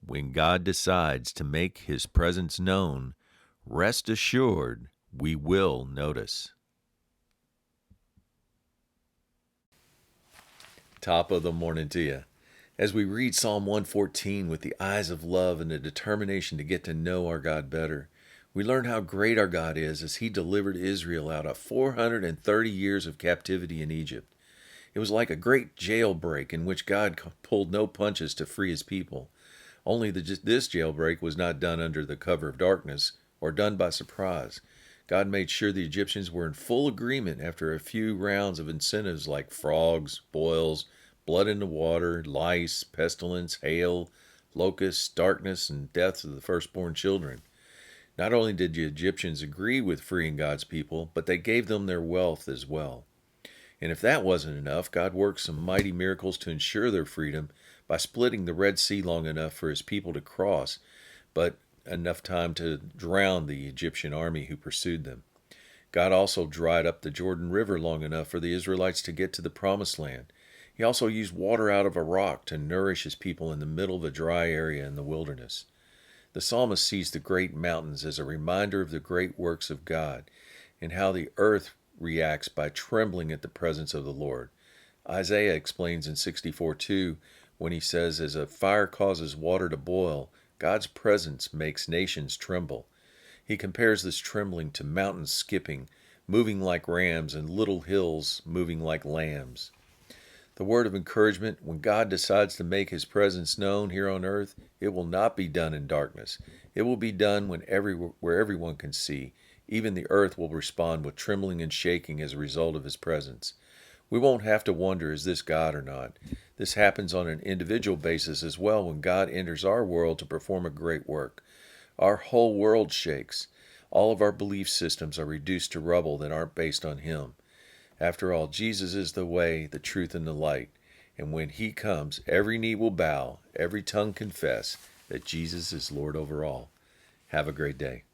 When God decides to make his presence known, rest assured we will notice. Top of the morning to you. As we read Psalm 114 with the eyes of love and the determination to get to know our God better, we learn how great our God is as he delivered Israel out of 430 years of captivity in Egypt. It was like a great jailbreak in which God pulled no punches to free his people. Only this jailbreak was not done under the cover of darkness or done by surprise. God made sure the Egyptians were in full agreement after a few rounds of incentives like frogs, boils, blood in the water, lice, pestilence, hail, locusts, darkness, and deaths of the firstborn children. Not only did the Egyptians agree with freeing God's people, but they gave them their wealth as well. And if that wasn't enough, God worked some mighty miracles to ensure their freedom by splitting the Red Sea long enough for his people to cross, but enough time to drown the Egyptian army who pursued them. God also dried up the Jordan River long enough for the Israelites to get to the Promised Land. He also used water out of a rock to nourish his people in the middle of a dry area in the wilderness. The psalmist sees the great mountains as a reminder of the great works of God and how the earth reacts by trembling at the presence of the Lord. Isaiah explains in 64:2 when he says, as a fire causes water to boil, God's presence makes nations tremble. He compares this trembling to mountains skipping, moving like rams, and little hills moving like lambs. The word of encouragement: when God decides to make his presence known here on earth, it will not be done in darkness. It will be done where everyone can see. Even the earth will respond with trembling and shaking as a result of his presence. We won't have to wonder, is this God or not? This happens on an individual basis as well when God enters our world to perform a great work. Our whole world shakes. All of our belief systems are reduced to rubble that aren't based on him. After all, Jesus is the way, the truth, and the light. And when he comes, every knee will bow, every tongue confess that Jesus is Lord over all. Have a great day.